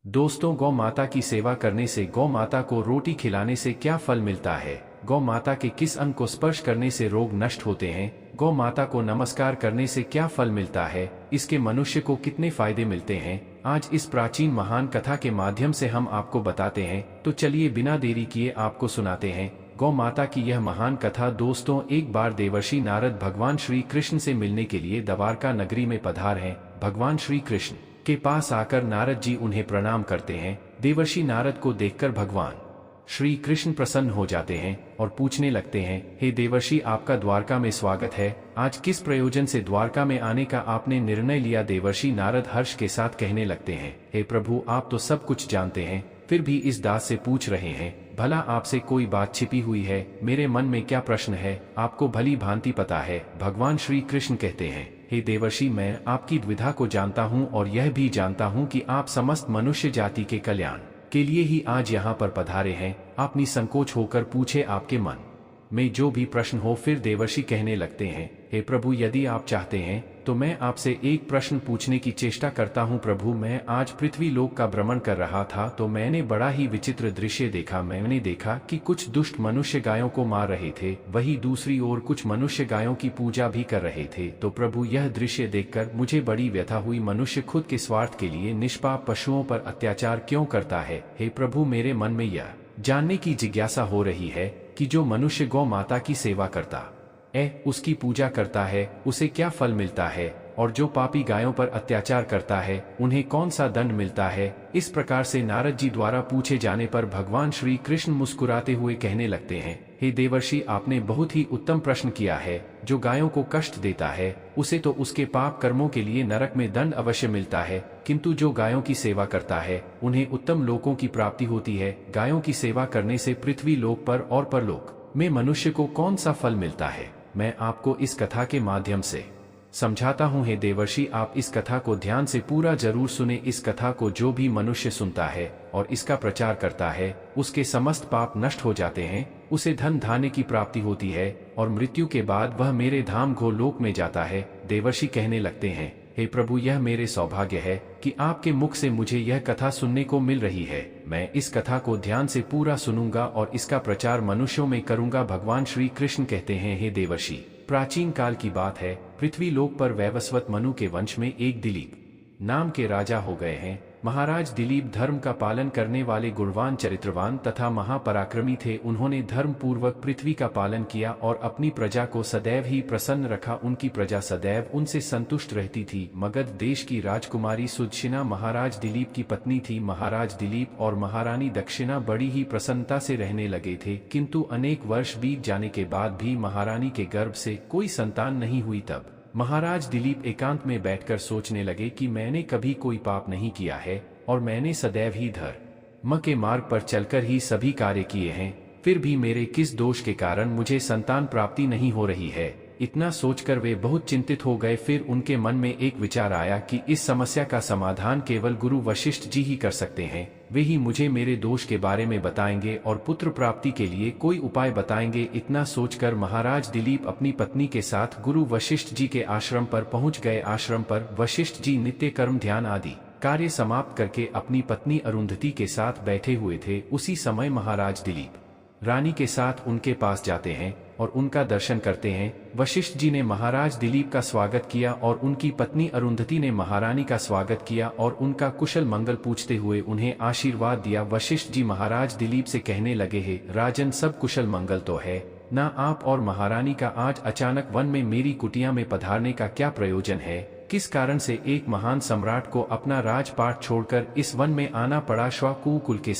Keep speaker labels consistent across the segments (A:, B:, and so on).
A: दोस्तों, गौ माता की सेवा करने से, गौ माता को रोटी खिलाने से क्या फल मिलता है? गौ माता के किस अंग को स्पर्श करने से रोग नष्ट होते हैं? गौ माता को नमस्कार करने से क्या फल मिलता है? इसके मनुष्य को कितने फायदे मिलते हैं? आज इस प्राचीन महान कथा के माध्यम से हम आपको बताते हैं। तो चलिए बिना देरी किए आपको सुनाते हैं गौ माता की यह महान कथा। दोस्तों, एक बार देवर्षि नारद भगवान श्री कृष्ण से मिलने के लिए द्वारका नगरी में पधार हैं। भगवान श्री कृष्ण के पास आकर नारद जी उन्हें प्रणाम करते हैं। देवर्षि नारद को देखकर भगवान श्री कृष्ण प्रसन्न हो जाते हैं और पूछने लगते हैं, हे देवर्षि, आपका द्वारका में स्वागत है। आज किस प्रयोजन से द्वारका में आने का आपने निर्णय लिया? देवर्षि नारद हर्ष के साथ कहने लगते हैं, हे प्रभु, आप तो सब कुछ जानते हैं, फिर भी इस दास से पूछ रहे हैं। भला आपसे कोई बात छिपी हुई है? मेरे मन में क्या प्रश्न है, आपको भली भांति पता है। भगवान श्री कृष्ण कहते हैं, हे देवर्षि, मैं आपकी द्विधा को जानता हूँ और यह भी जानता हूँ कि आप समस्त मनुष्य जाति के कल्याण के लिए ही आज यहाँ पर पधारे हैं। आप निसंकोच होकर पूछे, आपके मन में जो भी प्रश्न हो। फिर देवर्षि कहने लगते हैं, हे प्रभु, यदि आप चाहते हैं तो मैं आपसे एक प्रश्न पूछने की चेष्टा करता हूँ। प्रभु, मैं आज पृथ्वी लोक का भ्रमण कर रहा था तो मैंने बड़ा ही विचित्र दृश्य देखा। मैंने देखा कि कुछ दुष्ट मनुष्य गायों को मार रहे थे, वही दूसरी ओर कुछ मनुष्य गायों की पूजा भी कर रहे थे। तो प्रभु, यह दृश्य देखकर मुझे बड़ी व्यथा हुई। मनुष्य खुद के स्वार्थ के लिए निष्पाप पशुओं पर अत्याचार क्यों करता है? हे प्रभु, मेरे मन में यह जानने की जिज्ञासा हो रही है कि जो मनुष्य गौ माता की सेवा करता उसकी पूजा करता है, उसे क्या फल मिलता है, और जो पापी गायों पर अत्याचार करता है उन्हें कौन सा दंड मिलता है? इस प्रकार से नारद जी द्वारा पूछे जाने पर भगवान श्री कृष्ण मुस्कुराते हुए कहने लगते हैं, हे देवर्षि, आपने बहुत ही उत्तम प्रश्न किया है। जो गायों को कष्ट देता है उसे तो उसके पाप कर्मों के लिए नरक में दंड अवश्य मिलता है, किंतु जो गायों की सेवा करता है उन्हें उत्तम लोकों की प्राप्ति होती है। गायों की सेवा करने से पृथ्वी लोक पर और परलोक में मनुष्य को कौन सा फल मिलता है, मैं आपको इस कथा के माध्यम से समझाता हूँ। हे देवर्षि, आप इस कथा को ध्यान से पूरा जरूर सुने। इस कथा को जो भी मनुष्य सुनता है और इसका प्रचार करता है उसके समस्त पाप नष्ट हो जाते हैं, उसे धन धान्य की प्राप्ति होती है और मृत्यु के बाद वह मेरे धाम गोलोक में जाता है। देवर्षि कहने लगते हैं, हे प्रभु, यह मेरे सौभाग्य है कि आपके मुख से मुझे यह कथा सुनने को मिल रही है। मैं इस कथा को ध्यान से पूरा सुनूंगा और इसका प्रचार मनुष्यों में करूंगा। भगवान श्री कृष्ण कहते हैं, हे देवर्षि, प्राचीन काल की बात है। पृथ्वी लोक पर वैवस्वत मनु के वंश में एक दिलीप नाम के राजा हो गए हैं। महाराज दिलीप धर्म का पालन करने वाले गुणवान, चरित्रवान तथा महापराक्रमी थे। उन्होंने धर्म पूर्वक पृथ्वी का पालन किया और अपनी प्रजा को सदैव ही प्रसन्न रखा। उनकी प्रजा सदैव उनसे संतुष्ट रहती थी। मगध देश की राजकुमारी सुदक्षिणा महाराज दिलीप की पत्नी थी। महाराज दिलीप और महारानी दक्षिणा बड़ी ही प्रसन्नता से रहने लगे थे, किंतु अनेक वर्ष बीत जाने के बाद भी महारानी के गर्भ से कोई संतान नहीं हुई। तब महाराज दिलीप एकांत में बैठकर सोचने लगे कि मैंने कभी कोई पाप नहीं किया है और मैंने सदैव ही धर्म के मार्ग पर चलकर ही सभी कार्य किए हैं, फिर भी मेरे किस दोष के कारण मुझे संतान प्राप्ति नहीं हो रही है। इतना सोचकर वे बहुत चिंतित हो गए। फिर उनके मन में एक विचार आया कि इस समस्या का समाधान केवल गुरु वशिष्ठ जी ही कर सकते हैं। वे ही मुझे मेरे दोष के बारे में बताएंगे और पुत्र प्राप्ति के लिए कोई उपाय बताएंगे। इतना सोचकर महाराज दिलीप अपनी पत्नी के साथ गुरु वशिष्ठ जी के आश्रम पर पहुंच गए। आश्रम पर वशिष्ठ जी नित्य कर्म, ध्यान आदि कार्य समाप्त करके अपनी पत्नी अरुंधति के साथ बैठे हुए थे। उसी समय महाराज दिलीप रानी के साथ उनके पास जाते हैं और उनका दर्शन करते हैं। वशिष्ठ जी ने महाराज दिलीप का स्वागत किया और उनकी पत्नी अरुंधति ने महारानी का स्वागत किया और उनका कुशल मंगल पूछते हुए उन्हें आशीर्वाद दिया। वशिष्ठ जी महाराज दिलीप से कहने लगे, हे राजन, सब कुशल मंगल तो है ना, आप और महारानी का आज अचानक वन में मेरी कुटिया में पधारने का क्या प्रयोजन है? किस कारण से एक महान सम्राट को अपना राजपाट छोड़कर इस वन में आना पड़ा? श्वाकुकुल के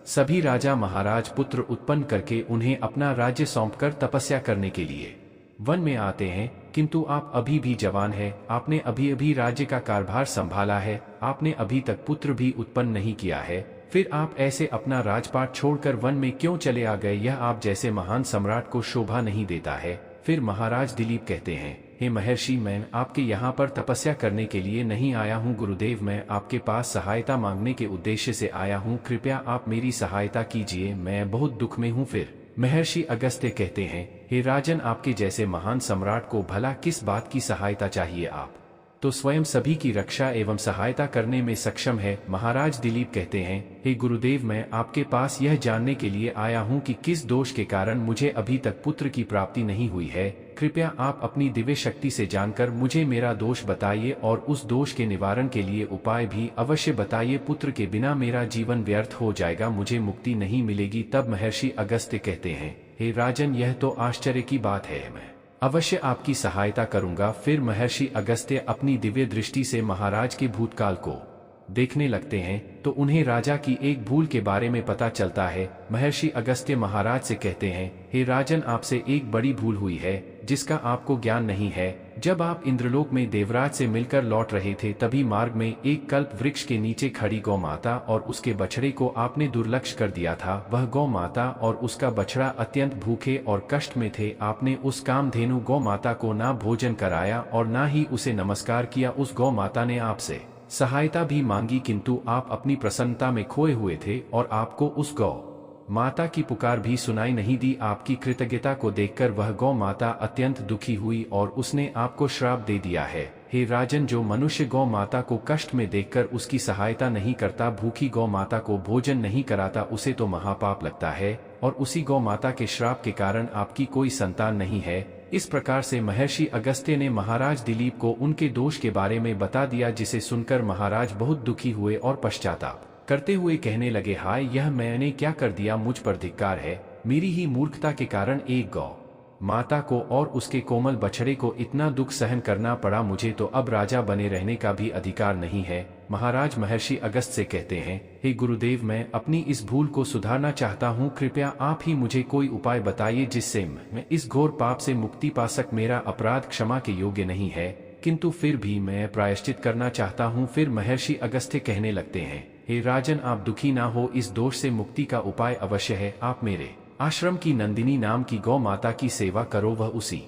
A: सभी राजा महाराज पुत्र उत्पन्न करके उन्हें अपना राज्य सौंपकर तपस्या करने के लिए वन में आते हैं, किंतु आप अभी भी जवान हैं। आपने अभी अभी राज्य का कारभार संभाला है, आपने अभी तक पुत्र भी उत्पन्न नहीं किया है, फिर आप ऐसे अपना राजपाट छोड़कर वन में क्यों चले आ गए? यह आप जैसे महान सम्राट को शोभा नहीं देता है। फिर महाराज दिलीप कहते हैं, हे महर्षि, मैं आपके यहाँ पर तपस्या करने के लिए नहीं आया हूँ। गुरुदेव, मैं आपके पास सहायता मांगने के उद्देश्य से आया हूँ। कृपया आप मेरी सहायता कीजिए, मैं बहुत दुख में हूँ। फिर महर्षि अगस्त्य कहते हैं, हे राजन, आपके जैसे महान सम्राट को भला किस बात की सहायता चाहिए? आप तो स्वयं सभी की रक्षा एवं सहायता करने में सक्षम है। महाराज दिलीप कहते हैं, हे गुरुदेव, मैं आपके पास यह जानने के लिए आया हूँ कि किस दोष के कारण मुझे अभी तक पुत्र की प्राप्ति नहीं हुई है। कृपया आप अपनी दिव्य शक्ति से जानकर मुझे मेरा दोष बताइए और उस दोष के निवारण के लिए उपाय भी अवश्य बताइए। पुत्र के बिना मेरा जीवन व्यर्थ हो जाएगा, मुझे मुक्ति नहीं मिलेगी। तब महर्षि अगस्त्य कहते हैं, हे राजन, यह तो आश्चर्य की बात है, मैं अवश्य आपकी सहायता करूंगा। फिर महर्षि अगस्त्य अपनी दिव्य दृष्टि से महाराज के भूतकाल को देखने लगते हैं तो उन्हें राजा की एक भूल के बारे में पता चलता है। महर्षि अगस्त्य महाराज से कहते हैं, हे राजन, आपसे एक बड़ी भूल हुई है जिसका आपको ज्ञान नहीं है। जब आप इंद्रलोक में देवराज से मिलकर लौट रहे थे तभी मार्ग में एक कल्प वृक्ष के नीचे खड़ी गौ माता और उसके बछड़े को आपने दुर्लक्ष्य कर दिया था। वह गौ माता और उसका बछड़ा अत्यंत भूखे और कष्ट में थे। आपने उस कामधेनु गौ माता को ना भोजन कराया और ना ही उसे नमस्कार किया। उस गौ माता ने आपसे सहायता भी मांगी किंतु आप अपनी प्रसन्नता में खोए हुए थे और आपको उस गौ माता की पुकार भी सुनाई नहीं दी। आपकी कृतज्ञता को देखकर वह गौ माता अत्यंत दुखी हुई और उसने आपको श्राप दे दिया है। हे राजन, जो मनुष्य गौ माता को कष्ट में देखकर उसकी सहायता नहीं करता, भूखी गौ माता को भोजन नहीं कराता, उसे तो महापाप लगता है और उसी गौ माता के श्राप के कारण आपकी कोई संतान नहीं है। इस प्रकार से महर्षि अगस्त्य ने महाराज दिलीप को उनके दोष के बारे में बता दिया, जिसे सुनकर महाराज बहुत दुखी हुए और पश्चाताप करते हुए कहने लगे, हाय, यह मैंने क्या कर दिया, मुझ पर धिक्कार है। मेरी ही मूर्खता के कारण एक गौ माता को और उसके कोमल बछड़े को इतना दुख सहन करना पड़ा। मुझे तो अब राजा बने रहने का भी अधिकार नहीं है। महाराज महर्षि अगस्त से कहते हैं, हे गुरुदेव, मैं अपनी इस भूल को सुधारना चाहता हूँ। कृपया आप ही मुझे कोई उपाय बताइए जिससे मैं इस घोर पाप से मुक्ति पा सक। मेरा अपराध क्षमा के योग्य नहीं है किंतु फिर भी मैं प्रायश्चित करना चाहता हूँ। फिर महर्षि अगस्त्य कहने लगते हैं, हे राजन, आप दुखी ना हो, इस दोष से मुक्ति का उपाय अवश्य है। आप मेरे आश्रम की नंदिनी नाम की गौ माता की सेवा करो। वह उसी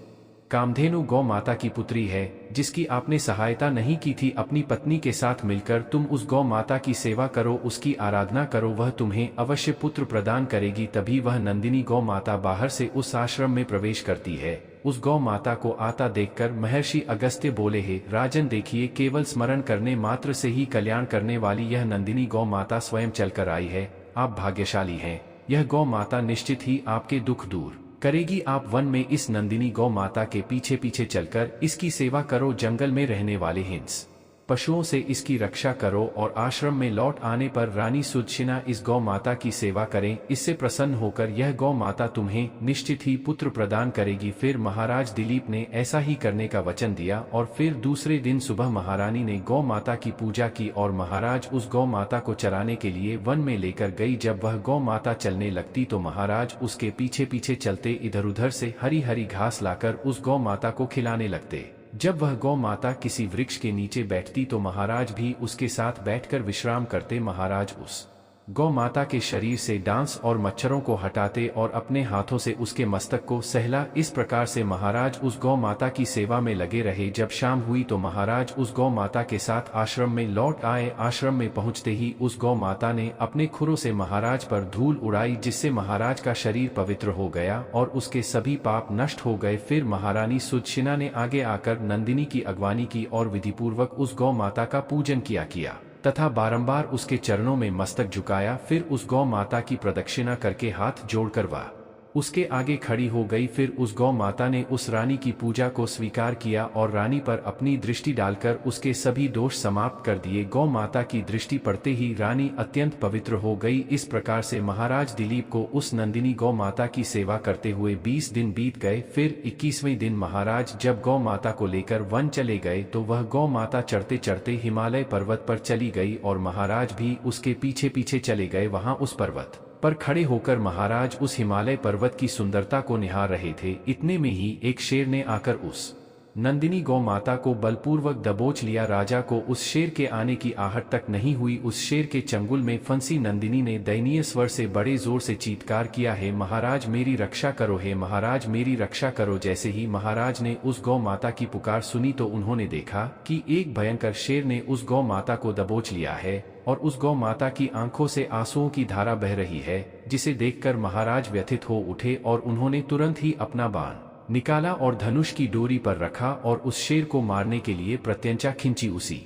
A: कामधेनु गौ माता की पुत्री है जिसकी आपने सहायता नहीं की थी। अपनी पत्नी के साथ मिलकर तुम उस गौ माता की सेवा करो, उसकी आराधना करो, वह तुम्हें अवश्य पुत्र प्रदान करेगी। तभी वह नंदिनी गौ माता बाहर से उस आश्रम में प्रवेश करती है। उस गौ माता को आता देखकर महर्षि अगस्त्य बोले, हे राजन, देखिए, केवल स्मरण करने मात्र से ही कल्याण करने वाली यह नंदिनी गौ माता स्वयं चलकर आई है। आप भाग्यशाली हैं। यह गौ माता निश्चित ही आपके दुख दूर करेगी। आप वन में इस नंदिनी गौ माता के पीछे पीछे चलकर इसकी सेवा करो। जंगल में रहने वाले हिंस पशुओं से इसकी रक्षा करो और आश्रम में लौट आने पर रानी सुदक्षिणा इस गौ माता की सेवा करें। इससे प्रसन्न होकर यह गौ माता तुम्हें निश्चित ही पुत्र प्रदान करेगी। फिर महाराज दिलीप ने ऐसा ही करने का वचन दिया और फिर दूसरे दिन सुबह महारानी ने गौ माता की पूजा की और महाराज उस गौ माता को चराने के लिए वन में लेकर गई। जब वह गौ माता चलने लगती तो महाराज उसके पीछे पीछे चलते इधर उधर से हरी हरी घास लाकर उस गौ माता को खिलाने लगते। जब वह गौ माता किसी वृक्ष के नीचे बैठती तो महाराज भी उसके साथ बैठकर विश्राम करते। महाराज उस गौ माता के शरीर से डांस और मच्छरों को हटाते और अपने हाथों से उसके मस्तक को सहला। इस प्रकार से महाराज उस गौ माता की सेवा में लगे रहे। जब शाम हुई तो महाराज उस गौ माता के साथ आश्रम में लौट आए। आश्रम में पहुंचते ही उस गौ माता ने अपने खुरों से महाराज पर धूल उड़ाई, जिससे महाराज का शरीर पवित्र हो गया और उसके सभी पाप नष्ट हो गए। फिर महारानी सुदक्षिणा ने आगे आकर नंदिनी की अगवानी की और विधिपूर्वक उस गौ माता का पूजन किया तथा बारंबार उसके चरणों में मस्तक झुकाया। फिर उस गौ माता की प्रदक्षिणा करके हाथ जोड़कर वह उसके आगे खड़ी हो गई। फिर उस गौ माता ने उस रानी की पूजा को स्वीकार किया और रानी पर अपनी दृष्टि डालकर उसके सभी दोष समाप्त कर दिए। गौ माता की दृष्टि पड़ते ही रानी अत्यंत पवित्र हो गई। इस प्रकार से महाराज दिलीप को उस नंदिनी गौ माता की सेवा करते हुए 20 दिन बीत गए। फिर 21वें दिन महाराज जब गौ माता को लेकर वन चले गए तो वह गौ माता चढ़ते चढ़ते हिमालय पर्वत पर चली गई और महाराज भी उसके पीछे पीछे चले गए। वहां उस पर्वत पर खड़े होकर महाराज उस हिमालय पर्वत की सुंदरता को निहार रहे थे। इतने में ही एक शेर ने आकर उस नंदिनी गौ माता को बलपूर्वक दबोच लिया। राजा को उस शेर के आने की आहट तक नहीं हुई। उस शेर के चंगुल में फंसी नंदिनी ने दयनीय स्वर से बड़े जोर से चीत्कार किया, है महाराज मेरी रक्षा करो, हे महाराज मेरी रक्षा करो। जैसे ही महाराज ने उस गौ माता की पुकार सुनी तो उन्होंने देखा कि एक भयंकर शेर ने उस गौ माता को दबोच लिया है और उस गौ माता की आंखों से आंसुओं की धारा बह रही है, जिसे देखकर महाराज व्यथित हो उठे और उन्होंने तुरंत ही अपना बाण निकाला और धनुष की डोरी पर रखा और उस शेर को मारने के लिए प्रत्यंचा खींची। उसी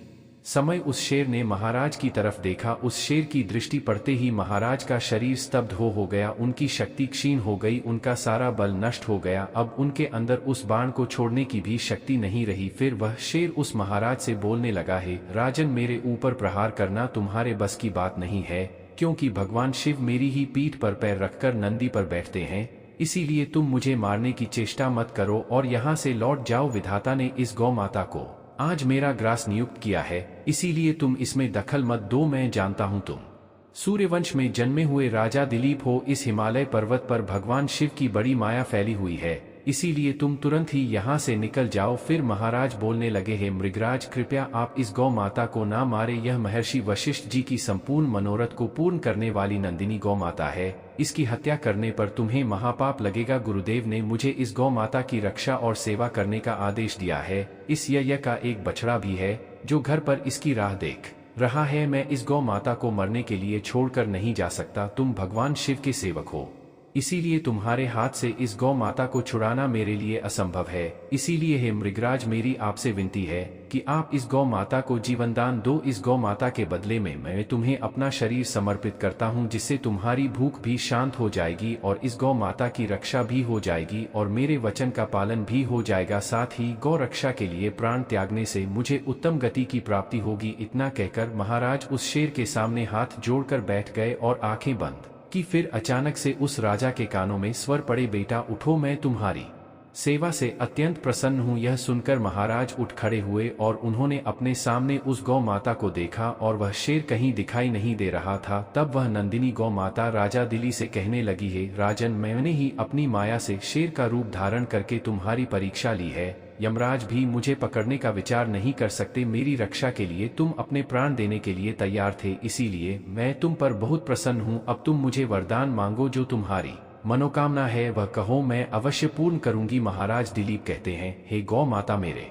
A: समय उस शेर ने महाराज की तरफ देखा। उस शेर की दृष्टि पड़ते ही महाराज का शरीर स्तब्ध हो गया, उनकी शक्ति क्षीण हो गई, उनका सारा बल नष्ट हो गया। अब उनके अंदर उस बाण को छोड़ने की भी शक्ति नहीं रही। फिर वह शेर उस महाराज से बोलने लगा, हे राजन, मेरे ऊपर प्रहार करना तुम्हारे बस की बात नहीं है, क्योंकि भगवान शिव मेरी ही पीठ पर पैर रखकर नंदी पर बैठते हैं, इसीलिए तुम मुझे मारने की चेष्टा मत करो और यहाँ से लौट जाओ। विधाता ने इस गौ माता को आज मेरा ग्रास नियुक्त किया है, इसीलिए तुम इसमें दखल मत दो। मैं जानता हूं तुम सूर्यवंश में जन्मे हुए राजा दिलीप हो। इस हिमालय पर्वत पर भगवान शिव की बड़ी माया फैली हुई है, इसीलिए तुम तुरंत ही यहाँ से निकल जाओ। फिर महाराज बोलने लगे, हे मृगराज, कृपया आप इस गौ माता को ना मारे। यह महर्षि वशिष्ठ जी की संपूर्ण मनोरथ को पूर्ण करने वाली नंदिनी गौ माता है, इसकी हत्या करने पर तुम्हें महापाप लगेगा। गुरुदेव ने मुझे इस गौ माता की रक्षा और सेवा करने का आदेश दिया है। इस यज्ञ का एक बछड़ा भी है जो घर पर इसकी राह देख रहा है। मैं इस गौ माता को मरने के लिए छोड़कर नहीं जा सकता। तुम भगवान शिव के सेवक हो, इसीलिए तुम्हारे हाथ से इस गौ माता को छुड़ाना मेरे लिए असंभव है। इसीलिए हे मृगराज, मेरी आपसे विनती है कि आप इस गौ माता को जीवनदान दो। इस गौ माता के बदले में मैं तुम्हें अपना शरीर समर्पित करता हूँ, जिससे तुम्हारी भूख भी शांत हो जाएगी और इस गौ माता की रक्षा भी हो जाएगी और मेरे वचन का पालन भी हो जाएगा। साथ ही गौ रक्षा के लिए प्राण त्यागने से मुझे उत्तम गति की प्राप्ति होगी। इतना कहकर महाराज उस शेर के सामने हाथ जोड़कर बैठ गए और आंखें बंद कि फिर अचानक से उस राजा के कानों में स्वर पड़े, बेटा उठो, मैं तुम्हारी सेवा से अत्यंत प्रसन्न हूँ। यह सुनकर महाराज उठ खड़े हुए और उन्होंने अपने सामने उस गौ माता को देखा और वह शेर कहीं दिखाई नहीं दे रहा था। तब वह नंदिनी गौ माता राजा दिली से कहने लगी, है राजन, मैंने ही अपनी माया से शेर का रूप धारण करके तुम्हारी परीक्षा ली है। यमराज भी मुझे पकड़ने का विचार नहीं कर सकते। मेरी रक्षा के लिए तुम अपने प्राण देने के लिए तैयार थे, इसीलिए मैं तुम पर बहुत प्रसन्न हूँ। अब तुम मुझे वरदान मांगो, जो तुम्हारी मनोकामना है वह कहो, मैं अवश्य पूर्ण करूंगी। महाराज दिलीप कहते हैं, हे गौ माता, मेरे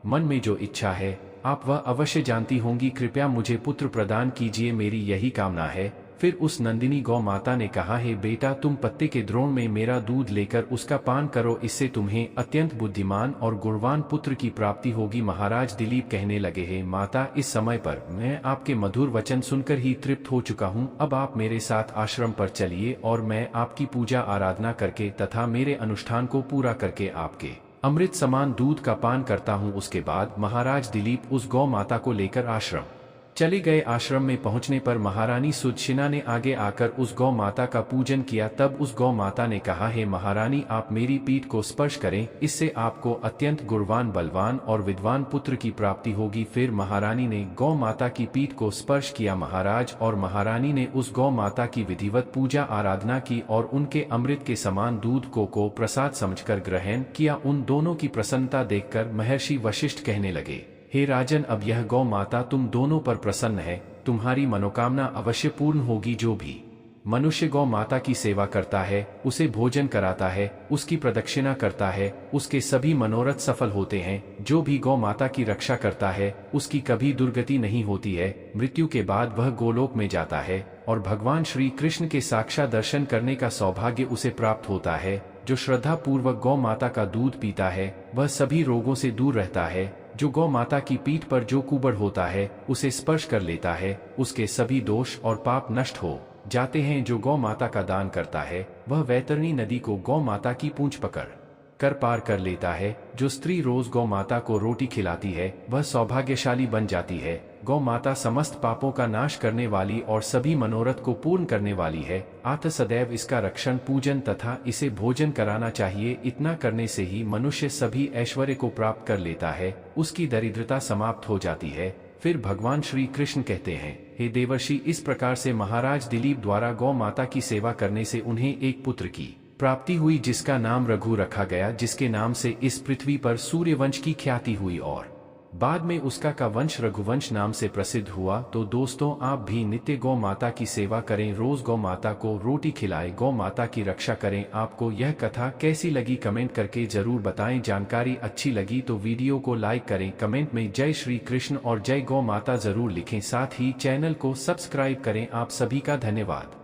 A: मन में जो इच्छा है आप वह अवश्य जानती होंगी। कृपया मुझे पुत्र प्रदान कीजिए, मेरी यही कामना है। फिर उस नंदिनी गौ माता ने कहा, हे बेटा, तुम पत्ते के द्रोण में मेरा दूध लेकर उसका पान करो, इससे तुम्हें अत्यंत बुद्धिमान और गुणवान पुत्र की प्राप्ति होगी। महाराज दिलीप कहने लगे, हे माता, इस समय पर मैं आपके मधुर वचन सुनकर ही तृप्त हो चुका हूँ। अब आप मेरे साथ आश्रम पर चलिए और मैं आपकी पूजा आराधना करके तथा मेरे अनुष्ठान को पूरा करके आपके अमृत समान दूध का पान करता हूँ। उसके बाद महाराज दिलीप उस गौ माता को लेकर आश्रम चले गए। आश्रम में पहुंचने पर महारानी सुदक्षिणा ने आगे आकर उस गौ माता का पूजन किया। तब उस गौ माता ने कहा, हे महारानी, आप मेरी पीठ को स्पर्श करें, इससे आपको अत्यंत गुणवान, बलवान और विद्वान पुत्र की प्राप्ति होगी। फिर महारानी ने गौ माता की पीठ को स्पर्श किया। महाराज और महारानी ने उस गौ माता की विधिवत पूजा आराधना की और उनके अमृत के समान दूध को प्रसाद समझकर ग्रहण किया। उन दोनों की प्रसन्नता देखकर महर्षि वशिष्ठ कहने लगे, हे राजन, अब यह गौ माता तुम दोनों पर प्रसन्न है, तुम्हारी मनोकामना अवश्य पूर्ण होगी। जो भी मनुष्य गौ माता की सेवा करता है, उसे भोजन कराता है, उसकी प्रदक्षिणा करता है, उसके सभी मनोरथ सफल होते हैं। जो भी गौ माता की रक्षा करता है, उसकी कभी दुर्गति नहीं होती है। मृत्यु के बाद वह गोलोक में जाता है और भगवान श्री कृष्ण के साक्षात दर्शन करने का सौभाग्य उसे प्राप्त होता है। जो श्रद्धा पूर्वक गौ माता का दूध पीता है, वह सभी रोगों से दूर रहता है। जो गौ माता की पीठ पर जो कुबड़ होता है, उसे स्पर्श कर लेता है, उसके सभी दोष और पाप नष्ट हो जाते हैं। जो गौ माता का दान करता है, वह वैतरणी नदी को गौ माता की पूंछ पकड़ कर पार कर लेता है। जो स्त्री रोज गौ माता को रोटी खिलाती है, वह सौभाग्यशाली बन जाती है। गौ माता समस्त पापों का नाश करने वाली और सभी मनोरथ को पूर्ण करने वाली है। अतः सदैव इसका रक्षण, पूजन तथा इसे भोजन कराना चाहिए। इतना करने से ही मनुष्य सभी ऐश्वर्य को प्राप्त कर लेता है, उसकी दरिद्रता समाप्त हो जाती है। फिर भगवान श्री कृष्ण कहते हैं, हे देवर्षि, इस प्रकार से महाराज दिलीप द्वारा गौ माता की सेवा करने से उन्हें एक पुत्र की प्राप्ति हुई, जिसका नाम रघु रखा गया, जिसके नाम से इस पृथ्वी पर सूर्यवंश की ख्याति हुई और बाद में उसका का वंश रघुवंश नाम से प्रसिद्ध हुआ। तो दोस्तों, आप भी नित्य गौ माता की सेवा करें, रोज गौ माता को रोटी खिलाएं, गौ माता की रक्षा करें। आपको यह कथा कैसी लगी कमेंट करके जरूर बताएं। जानकारी अच्छी लगी तो वीडियो को लाइक करें, कमेंट में जय श्री कृष्ण और जय गौ माता जरूर लिखें। साथ ही चैनल को सब्सक्राइब करें। आप सभी का धन्यवाद।